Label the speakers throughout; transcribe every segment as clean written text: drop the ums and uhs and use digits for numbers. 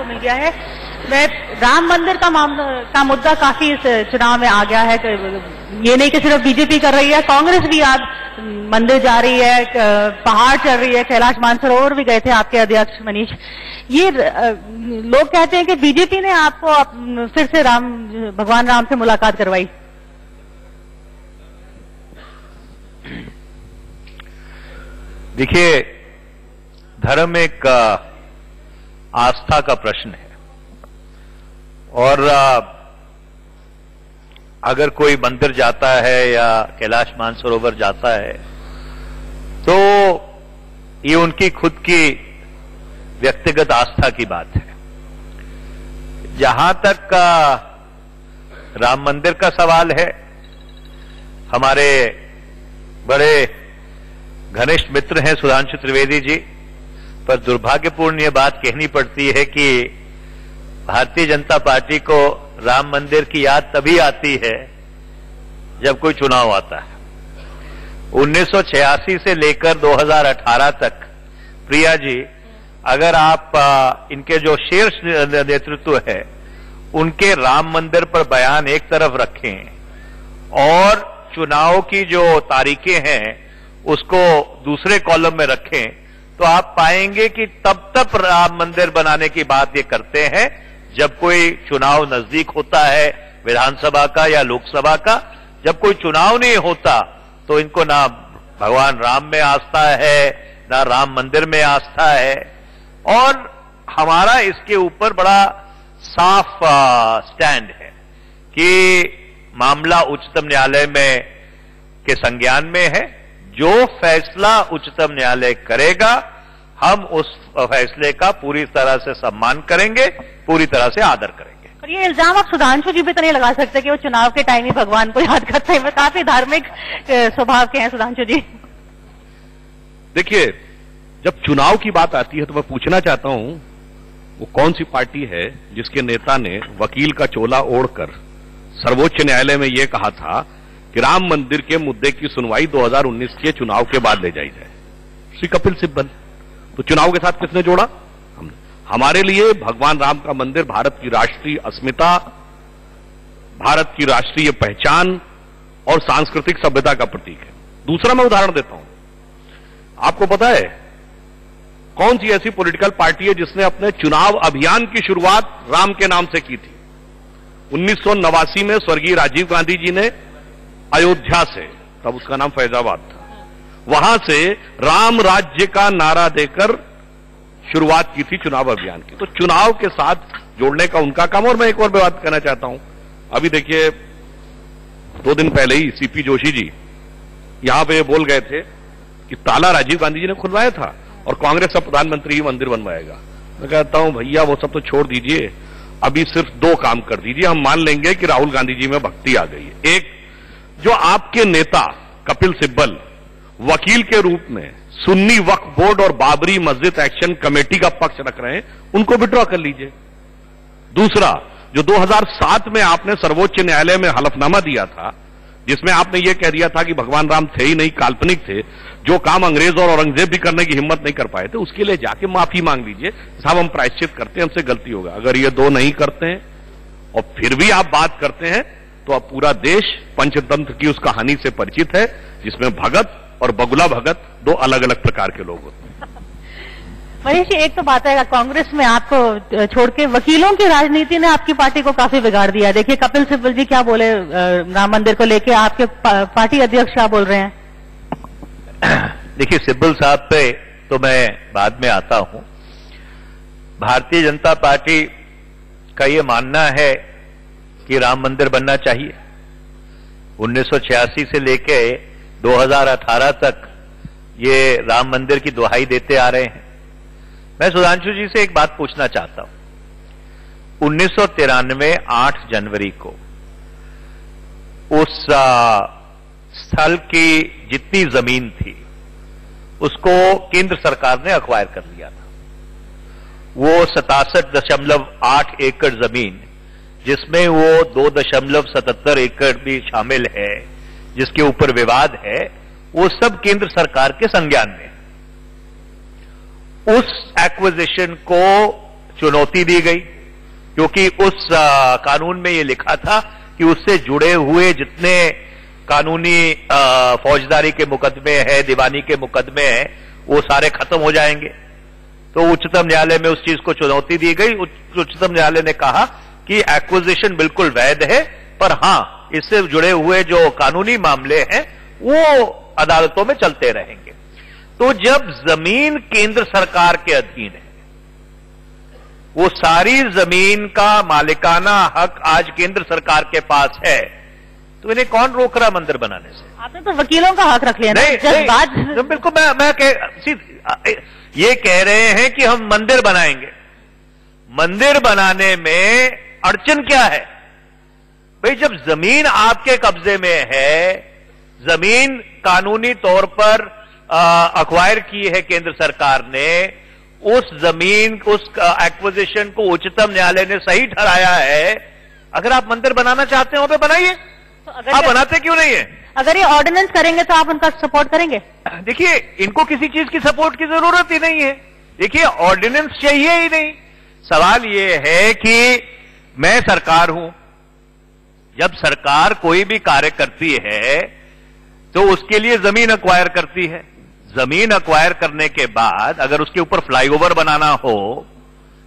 Speaker 1: आपको मिल गया है। राम मंदिर का मुद्दा काफी इस चुनाव में आ गया है। ये नहीं कि सिर्फ बीजेपी कर रही है, कांग्रेस भी आज मंदिर जा रही है, पहाड़ चढ़ रही है, कैलाश मानसरोवर भी गए थे आपके अध्यक्ष मनीष। ये लोग कहते हैं कि बीजेपी ने आपको फिर से भगवान राम से मुलाकात करवाई।
Speaker 2: देखिए, धर्म एक आस्था का प्रश्न है और अगर कोई मंदिर जाता है या कैलाश मानसरोवर जाता है तो ये उनकी खुद की व्यक्तिगत आस्था की बात है। जहां तक राम मंदिर का सवाल है, हमारे बड़े घनिष्ठ मित्र हैं सुधांशु त्रिवेदी जी, पर दुर्भाग्यपूर्ण ये बात कहनी पड़ती है कि भारतीय जनता पार्टी को राम मंदिर की याद तभी आती है जब कोई चुनाव आता है। 1986 से लेकर 2018 तक प्रिया जी, अगर आप इनके जो शीर्ष नेतृत्व है उनके राम मंदिर पर बयान एक तरफ रखें और चुनाव की जो तारीखें हैं उसको दूसरे कॉलम में रखें, तो आप पाएंगे कि तब राम मंदिर बनाने की बात ये करते हैं जब कोई चुनाव नजदीक होता है, विधानसभा का या लोकसभा का। जब कोई चुनाव नहीं होता तो इनको ना भगवान राम में आस्था है, ना राम मंदिर में आस्था है। और हमारा इसके ऊपर बड़ा साफ स्टैंड है कि मामला उच्चतम न्यायालय में के संज्ञान में है। जो फैसला उच्चतम न्यायालय करेगा हम उस फैसले का पूरी तरह से सम्मान करेंगे, पूरी तरह से आदर करेंगे।
Speaker 1: और ये इल्जाम आप सुधांशु जी पे तो नहीं लगा सकते कि वो चुनाव के टाइम ही भगवान को याद करते हैं। काफी धार्मिक स्वभाव के हैं सुधांशु जी।
Speaker 3: देखिए, जब चुनाव की बात आती है तो मैं पूछना चाहता हूं वो कौन सी पार्टी है जिसके नेता ने वकील का चोला ओढ़कर सर्वोच्च न्यायालय में यह कहा था कि राम मंदिर के मुद्दे की सुनवाई 2019 के चुनाव के बाद ले जाई जाए? श्री कपिल सिब्बल। तो चुनाव के साथ किसने जोड़ा? हमने। हमारे लिए भगवान राम का मंदिर भारत की राष्ट्रीय अस्मिता, भारत की राष्ट्रीय पहचान और सांस्कृतिक सभ्यता का प्रतीक है। दूसरा मैं उदाहरण देता हूं। आपको पता है कौन सी ऐसी पॉलिटिकल पार्टी है जिसने अपने चुनाव अभियान की शुरुआत राम के नाम से की थी? 1989 में स्वर्गीय राजीव गांधी जी ने अयोध्या से, तब उसका नाम फैजाबाद था, वहां से राम राज्य का नारा देकर शुरुआत की थी चुनाव अभियान की। तो चुनाव के साथ जोड़ने का उनका काम। और मैं एक और बात कहना चाहता हूं। अभी देखिए, 2 दिन पहले ही सीपी जोशी जी यहां पे बोल गए थे कि ताला राजीव गांधी जी ने खुलवाया था और कांग्रेस का प्रधानमंत्री ही मंदिर बनवाएगा। मैं कहता हूं भैया वो सब तो छोड़ दीजिए, अभी सिर्फ 2 काम कर दीजिए, हम मान लेंगे कि राहुल गांधी जी में भक्ति आ गई है। एक, जो आपके नेता कपिल सिब्बल वकील के रूप में सुन्नी वक्फ बोर्ड और बाबरी मस्जिद एक्शन कमेटी का पक्ष रख रहे हैं, उनको विड्रॉ कर लीजिए। दूसरा, जो 2007 में आपने सर्वोच्च न्यायालय में हलफनामा दिया था जिसमें आपने यह कह दिया था कि भगवान राम थे ही नहीं, काल्पनिक थे, जो काम अंग्रेज और औरंगजेब भी करने की हिम्मत नहीं कर पाए थे, उसके लिए जाके माफी मांग लीजिए। साहब हम प्रायश्चित करते हैं, हमसे गलती होगा। अगर ये 2 नहीं करते हैं और फिर भी आप बात करते हैं तो अब पूरा देश पंचतंत्र की उस कहानी से परिचित है जिसमें भगत और बगुला भगत 2 अलग अलग प्रकार के लोग होते हैं।
Speaker 1: मनीष जी, एक तो बात है कांग्रेस में आपको छोड़ के वकीलों की राजनीति ने आपकी पार्टी को काफी बिगाड़ दिया। देखिए कपिल सिब्बल जी क्या बोले राम मंदिर को लेके, आपके पार्टी अध्यक्ष क्या बोल रहे हैं?
Speaker 2: देखिए, सिब्बल साहब पे तो मैं बाद में आता हूं। भारतीय जनता पार्टी का यह मानना है कि राम मंदिर बनना चाहिए। 1986 से लेके 2018 तक ये राम मंदिर की दुहाई देते आ रहे हैं। मैं सुधांशु जी से एक बात पूछना चाहता हूं। 1993 8 जनवरी को उस स्थल की जितनी जमीन थी उसको केंद्र सरकार ने अक्वायर कर लिया था। वो 67.8 एकड़ जमीन, जिसमें वो 2.77 एकड़ भी शामिल है, जिसके ऊपर विवाद है, वो सब केंद्र सरकार के संज्ञान में। उस एक्विजिशन को चुनौती दी गई, क्योंकि उस कानून में यह लिखा था कि उससे जुड़े हुए जितने कानूनी फौजदारी के मुकदमे हैं, दीवानी के मुकदमे हैं, वो सारे खत्म हो जाएंगे। तो उच्चतम न्यायालय में उस चीज को चुनौती दी गई। उच्चतम न्यायालय ने कहा कि एक्विजिशन बिल्कुल वैध है, पर हां, इससे जुड़े हुए जो कानूनी मामले हैं वो अदालतों में चलते रहेंगे। तो जब जमीन केंद्र सरकार के अधीन है, वो सारी जमीन का मालिकाना हक आज केंद्र सरकार के पास है, तो इन्हें कौन रोक रहा मंदिर बनाने से?
Speaker 1: आपने तो वकीलों का हक रख लिया ना।
Speaker 2: नहीं, बिल्कुल। मैं ये कह रहे हैं कि हम मंदिर बनाएंगे। मंदिर बनाने में अड़चन क्या है भाई? जब जमीन आपके कब्जे में है, जमीन कानूनी तौर पर अक्वायर की है केंद्र सरकार ने, उस जमीन, उस एक्विजिशन को उच्चतम न्यायालय ने सही ठहराया है। अगर आप मंदिर बनाना चाहते हो तो बनाइए। तो अगर आप बनाते क्यों नहीं है?
Speaker 1: अगर ये ऑर्डिनेंस करेंगे तो आप उनका सपोर्ट करेंगे?
Speaker 2: देखिए, इनको किसी चीज की सपोर्ट की जरूरत ही नहीं है। देखिए, ऑर्डिनेंस चाहिए ही नहीं। सवाल ये है कि मैं सरकार हूं, जब सरकार कोई भी कार्य करती है तो उसके लिए जमीन अक्वायर करती है। जमीन अक्वायर करने के बाद अगर उसके ऊपर फ्लाईओवर बनाना हो,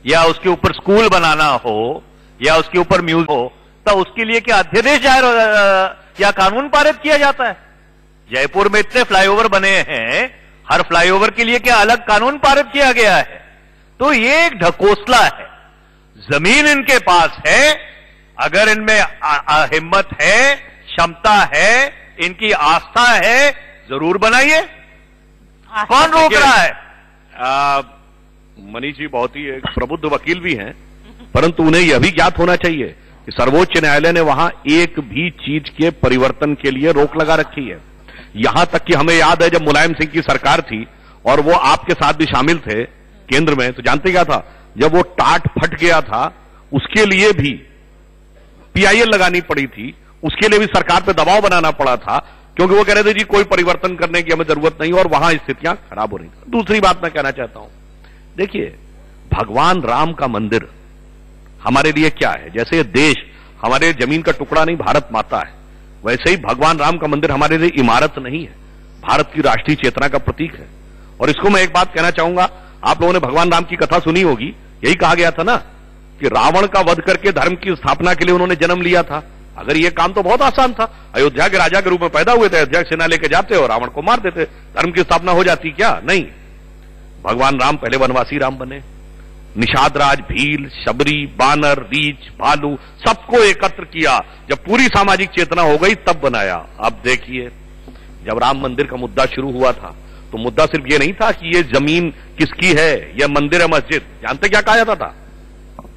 Speaker 2: या उसके ऊपर स्कूल बनाना हो, या उसके ऊपर म्यूजियम हो, तो उसके लिए क्या अध्यादेश जाहिर या कानून पारित किया जाता है? जयपुर में इतने फ्लाईओवर बने हैं, हर फ्लाईओवर के लिए क्या अलग कानून पारित किया गया है? तो ये एक ढकोसला है। जमीन इनके पास है, अगर इनमें हिम्मत है, क्षमता है, इनकी आस्था है, जरूर बनाइए। कौन रोक रहा है?
Speaker 3: मनीष जी बहुत ही एक प्रबुद्ध वकील भी हैं, परंतु उन्हें यह भी ज्ञात होना चाहिए कि सर्वोच्च न्यायालय ने वहां एक भी चीज के परिवर्तन के लिए रोक लगा रखी है। यहां तक कि हमें याद है जब मुलायम सिंह की सरकार थी और वो आपके साथ भी शामिल थे केंद्र में, तो जानते क्या था? जब वो टाट फट गया था, उसके लिए भी पीआईएल लगानी पड़ी थी, उसके लिए भी सरकार पे दबाव बनाना पड़ा था, क्योंकि वो कह रहे थे जी कोई परिवर्तन करने की हमें जरूरत नहीं, और वहां स्थितियां खराब हो रही थी। दूसरी बात मैं कहना चाहता हूं, देखिए, भगवान राम का मंदिर हमारे लिए क्या है? जैसे देश हमारे जमीन का टुकड़ा नहीं, भारत माता है, वैसे ही भगवान राम का मंदिर हमारे लिए इमारत नहीं है, भारत की राष्ट्रीय चेतना का प्रतीक है। और इसको मैं एक बात कहना चाहूंगा, आप लोगों ने भगवान राम की कथा सुनी होगी, यही कहा गया था ना कि रावण का वध करके धर्म की स्थापना के लिए उन्होंने जन्म लिया था। अगर ये काम तो बहुत आसान था, अयोध्या के राजा के रूप में पैदा हुए थे, अयोध्या सेना लेके जाते और रावण को मार देते, धर्म की स्थापना हो जाती। क्या नहीं, भगवान राम पहले वनवासी राम बने। निषाद राज, भील, शबरी, बानर, रीछ, भालू, सबको एकत्र किया, जब पूरी सामाजिक चेतना हो गई तब बनाया। अब देखिए, जब राम मंदिर का मुद्दा शुरू हुआ था तो मुद्दा सिर्फ ये नहीं था कि ये जमीन किसकी है, यह मंदिर है, मस्जिद। जानते क्या कहा जाता था?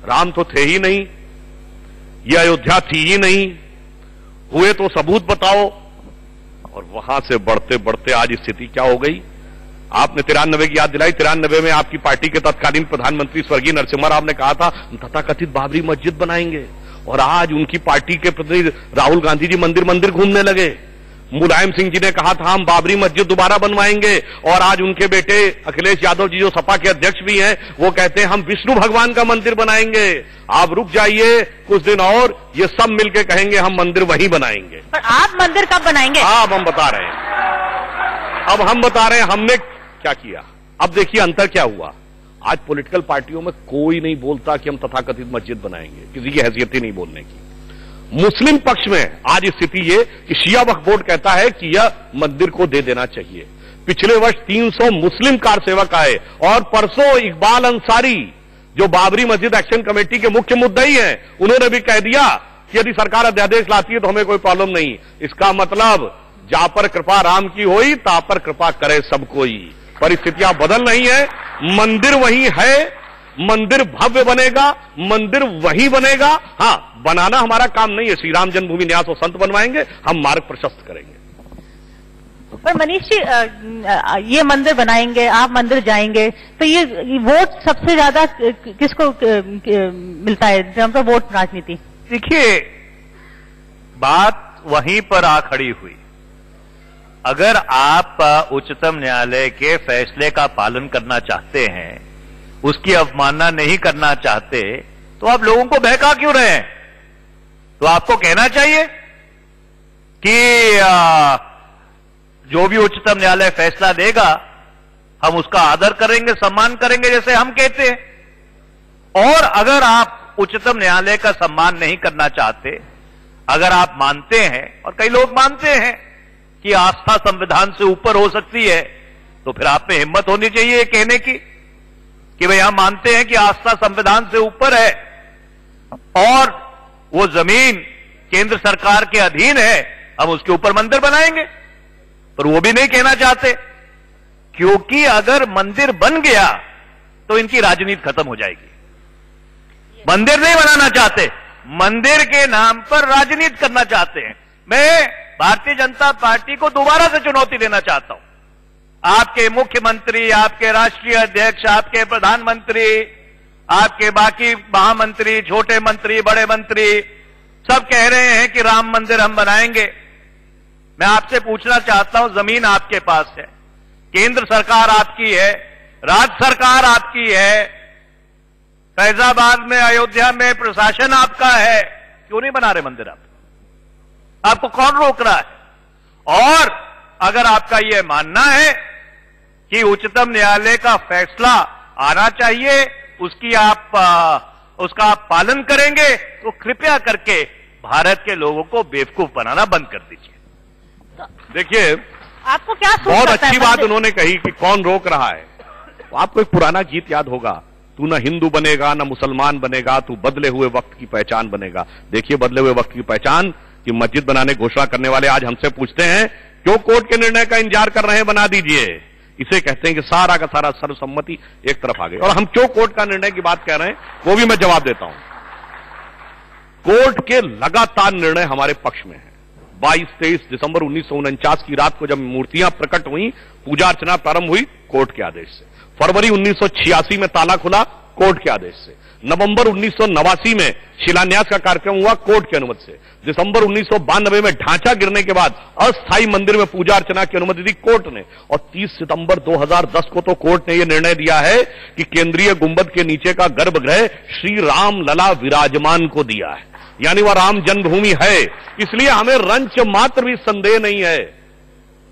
Speaker 3: राम तो थे ही नहीं, यह अयोध्या थी ही नहीं, हुए तो सबूत बताओ। और वहां से बढ़ते बढ़ते आज स्थिति क्या हो गई? आपने 93 की याद दिलाई। 93 में आपकी पार्टी के तत्कालीन प्रधानमंत्री स्वर्गीय नरसिम्हा राव ने कहा था तथाकथित बाबरी मस्जिद बनाएंगे, और आज उनकी पार्टी के प्रतिनिधि राहुल गांधी जी मंदिर मंदिर घूमने लगे। मुलायम सिंह जी ने कहा था हम बाबरी मस्जिद दोबारा बनवाएंगे, और आज उनके बेटे अखिलेश यादव जी जो सपा के अध्यक्ष भी हैं, वो कहते हैं हम विष्णु भगवान का मंदिर बनाएंगे। आप रुक जाइए कुछ दिन और, ये सब मिलकर कहेंगे हम मंदिर वहीं बनाएंगे।
Speaker 1: पर आप मंदिर कब बनाएंगे?
Speaker 3: अब हम बता रहे हैं, अब हम बता रहे हैं हमने क्या किया। अब देखिए अंतर क्या हुआ। आज पॉलिटिकल पार्टियों में कोई नहीं बोलता कि हम तथाकथित मस्जिद बनाएंगे, किसी की हैसियत ही नहीं बोलने की। मुस्लिम पक्ष में आज स्थिति ये कि शिया वक्फ बोर्ड कहता है कि यह मंदिर को दे देना चाहिए। पिछले वर्ष 300 मुस्लिम कार सेवक आए, और परसों इकबाल अंसारी जो बाबरी मस्जिद एक्शन कमेटी के मुख्य मुद्दई हैं, उन्होंने भी कह दिया कि यदि सरकार अध्यादेश लाती है तो हमें कोई प्रॉब्लम नहीं। इसका मतलब जा पर कृपा राम की होई, ता पर कृपा करे सब कोई। परिस्थितियां बदल रही है, मंदिर वही है, मंदिर भव्य बनेगा, मंदिर वही बनेगा। हां, बनाना हमारा काम नहीं है, श्री राम जन्मभूमि न्यास और संत बनवाएंगे, हम मार्ग प्रशस्त करेंगे।
Speaker 1: पर मनीष जी, ये मंदिर बनाएंगे, आप मंदिर जाएंगे, तो ये वोट सबसे ज्यादा किसको मिलता है जब वोट राजनीति?
Speaker 2: देखिए, बात वहीं पर आ खड़ी हुई। अगर आप उच्चतम न्यायालय के फैसले का पालन करना चाहते हैं, उसकी अवमानना नहीं करना चाहते, तो आप लोगों को बहका क्यों रहे हैं? तो आपको कहना चाहिए कि जो भी उच्चतम न्यायालय फैसला देगा हम उसका आदर करेंगे, सम्मान करेंगे, जैसे हम कहते हैं। और अगर आप उच्चतम न्यायालय का सम्मान नहीं करना चाहते, अगर आप मानते हैं, और कई लोग मानते हैं कि आस्था संविधान से ऊपर हो सकती है, तो फिर आप में हिम्मत होनी चाहिए कहने की कि भाई हम मानते हैं कि आस्था संविधान से ऊपर है और वो जमीन केंद्र सरकार के अधीन है, हम उसके ऊपर मंदिर बनाएंगे। पर वो भी नहीं कहना चाहते, क्योंकि अगर मंदिर बन गया तो इनकी राजनीति खत्म हो जाएगी। मंदिर नहीं बनाना चाहते, मंदिर के नाम पर राजनीति करना चाहते हैं। मैं भारतीय जनता पार्टी को दोबारा से चुनौती देना चाहता हूं। आपके मुख्यमंत्री, आपके राष्ट्रीय अध्यक्ष, आपके प्रधानमंत्री, आपके बाकी महामंत्री, छोटे मंत्री, बड़े मंत्री सब कह रहे हैं कि राम मंदिर हम बनाएंगे। मैं आपसे पूछना चाहता हूं, जमीन आपके पास है, केंद्र सरकार आपकी है, राज्य सरकार आपकी है, फैजाबाद में, अयोध्या में प्रशासन आपका है, क्यों नहीं बना रहे मंदिर आप? आपको कौन रोक रहा है? और अगर आपका यह मानना है कि उच्चतम न्यायालय का फैसला आना चाहिए, उसका आप पालन करेंगे, तो कृपया करके भारत के लोगों को बेवकूफ बनाना बंद कर दीजिए।
Speaker 3: देखिए,
Speaker 1: आपको क्या
Speaker 3: बहुत अच्छी बात उन्होंने कही कि कौन रोक रहा है। तो आपको एक पुराना गीत याद होगा, तू ना हिंदू बनेगा ना मुसलमान बनेगा, तू बदले हुए वक्त की पहचान बनेगा। देखिए, बदले हुए वक्त की पहचान कि मस्जिद बनाने घोषणा करने वाले आज हमसे पूछते हैं क्यों कोर्ट के निर्णय का इंतजार कर रहे हैं, बना दीजिए। इसे कहते हैं कि सारा का सारा सर्वसम्मति एक तरफ आ गई। और हम क्यों कोर्ट का निर्णय की बात कह रहे हैं वो भी मैं जवाब देता हूं। कोर्ट के लगातार निर्णय हमारे पक्ष में है। 22-23 दिसंबर 1949 की रात को जब मूर्तियां प्रकट हुई, पूजा अर्चना प्रारंभ हुई, कोर्ट के आदेश से। फरवरी 1986 में ताला खुला, कोर्ट के आदेश से। नवंबर 1989 में शिलान्यास का कार्यक्रम हुआ, कोर्ट की अनुमति से। दिसंबर 1992 में ढांचा गिरने के बाद अस्थायी मंदिर में पूजा अर्चना की अनुमति दी कोर्ट ने। और 30 सितंबर 2010 को तो कोर्ट ने यह निर्णय दिया है कि केंद्रीय गुंबद के नीचे का गर्भगृह श्री राम लला विराजमान को दिया है, यानी वह राम जन्मभूमि है। इसलिए हमें रंच मात्र भी संदेह नहीं है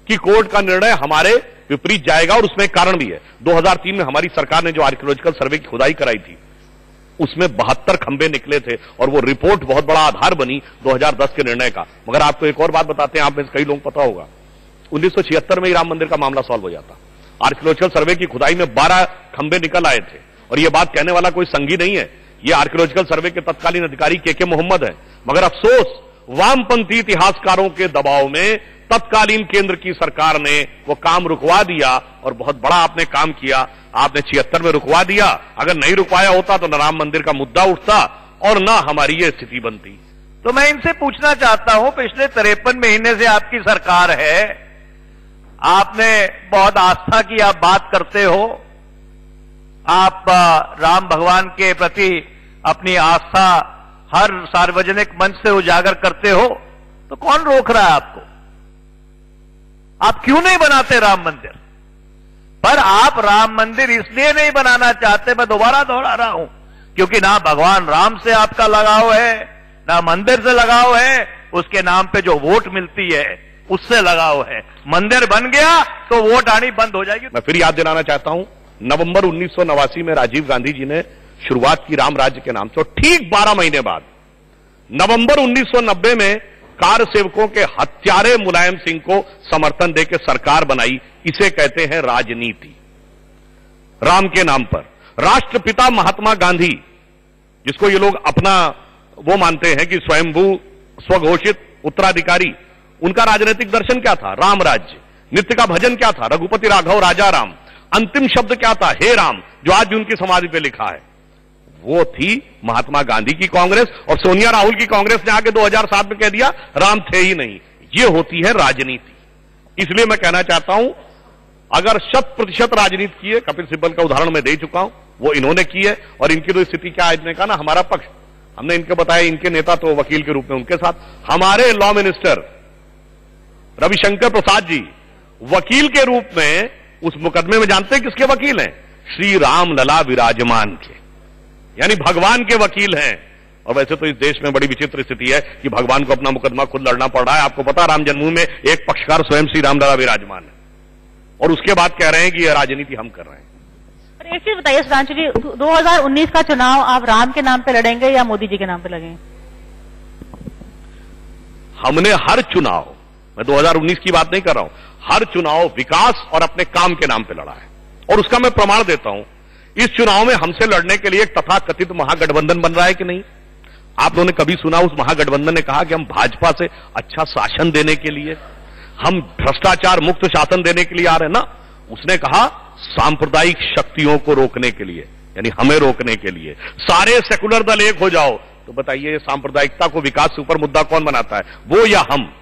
Speaker 3: कि कोर्ट का निर्णय हमारे विपरीत जाएगा। और उसमें कारण भी है। 2003 में हमारी सरकार ने जो आर्कियोलॉजिकल सर्वे की खुदाई कराई थी, उसमें 72 खंबे निकले थे और वो रिपोर्ट बहुत बड़ा आधार बनी 2010 के निर्णय का। मगर आपको एक और बात बताते हैं, आप में कई लोग पता होगा, 1976 में ही राम मंदिर का मामला सॉल्व हो जाता। आर्कियोलॉजिकल सर्वे की खुदाई में 12 खंबे निकल आए थे। और यह बात कहने वाला कोई संगी नहीं है, ये आर्कियोलॉजिकल सर्वे के तत्कालीन अधिकारी के मोहम्मद है। मगर अफसोस, वामपंथी इतिहासकारों के दबाव में तत्कालीन केंद्र की सरकार ने वो काम रुकवा दिया। और बहुत बड़ा आपने काम किया, आपने 76 में रुकवा दिया। अगर नहीं रुकवाया होता तो न राम मंदिर का मुद्दा उठता और न हमारी ये स्थिति बनती।
Speaker 2: तो मैं इनसे पूछना चाहता हूं, पिछले 53 महीने से आपकी सरकार है, आपने बहुत आस्था की आप बात करते हो, आप राम भगवान के प्रति अपनी आस्था हर सार्वजनिक मंच से उजागर करते हो, तो कौन रोक रहा है आपको? आप क्यों नहीं बनाते राम मंदिर? पर आप राम मंदिर इसलिए नहीं बनाना चाहते, मैं दोबारा दोहरा रहा हूं, क्योंकि ना भगवान राम से आपका लगाव है, ना मंदिर से लगाव है, उसके नाम पे जो वोट मिलती है उससे लगाव है। मंदिर बन गया तो वोट आनी बंद हो जाएगी।
Speaker 3: मैं फिर याद दिलाना चाहता हूं, नवंबर 1989 में राजीव गांधी जी ने शुरुआत की राम राज्य के नाम से। ठीक 12 महीने बाद नवंबर 1990 में कार सेवकों के हत्यारे मुलायम सिंह को समर्थन देकर सरकार बनाई। इसे कहते हैं राजनीति, राम के नाम पर। राष्ट्रपिता महात्मा गांधी, जिसको ये लोग अपना वो मानते हैं कि स्वयंभू स्वघोषित उत्तराधिकारी, उनका राजनीतिक दर्शन क्या था? राम राज्य। नित्य का भजन क्या था? रघुपति राघव राजा राम। अंतिम शब्द क्या था? हे राम, जो आज भी उनकी समाधि पे लिखा है। वो थी महात्मा गांधी की कांग्रेस। और सोनिया राहुल की कांग्रेस ने आके 2007 में कह दिया राम थे ही नहीं। ये होती है राजनीति। इसलिए मैं कहना चाहता हूं, अगर 100% राजनीति की है, कपिल सिब्बल का उदाहरण मैं दे चुका हूं, वो इन्होंने की है। और इनकी तो स्थिति क्या है, इन्होंने कहा ना हमारा पक्ष, हमने इनके बताया, इनके नेता तो वकील के रूप में उनके साथ, हमारे लॉ मिनिस्टर रविशंकर प्रसाद जी वकील के रूप में उस मुकदमे में, जानते हैं किसके वकील हैं? श्री राम लला विराजमान के, यानी भगवान के वकील हैं। और वैसे तो इस देश में बड़ी विचित्र स्थिति है कि भगवान को अपना मुकदमा खुद लड़ना पड़ रहा है। आपको पता, राम जन्मभूमि में एक पक्षकार स्वयं श्री राम लला विराजमान है, और उसके बाद कह रहे हैं कि यह राजनीति हम कर रहे हैं।
Speaker 1: पर एक चीज बताइए सुधांशु जी, 2019 का चुनाव आप राम के नाम पे लड़ेंगे या मोदी जी के नाम पे लड़ेंगे?
Speaker 3: हमने हर चुनाव, मैं 2019 की बात नहीं कर रहा हूं, हर चुनाव विकास और अपने काम के नाम पे लड़ा है, और उसका मैं प्रमाण देता हूं। इस चुनाव में हमसे लड़ने के लिए एक तथाकथित महागठबंधन बन रहा है कि नहीं? आप लोगों ने कभी सुना उस महागठबंधन ने कहा कि हम भाजपा से अच्छा शासन देने के लिए, हम भ्रष्टाचार मुक्त शासन देने के लिए आ रहे हैं ना? उसने कहा सांप्रदायिक शक्तियों को रोकने के लिए, यानी हमें रोकने के लिए। सारे सेकुलर दल एक हो जाओ, तो बताइए सांप्रदायिकता को विकास से ऊपर मुद्दा कौन बनाता है, वो या हम?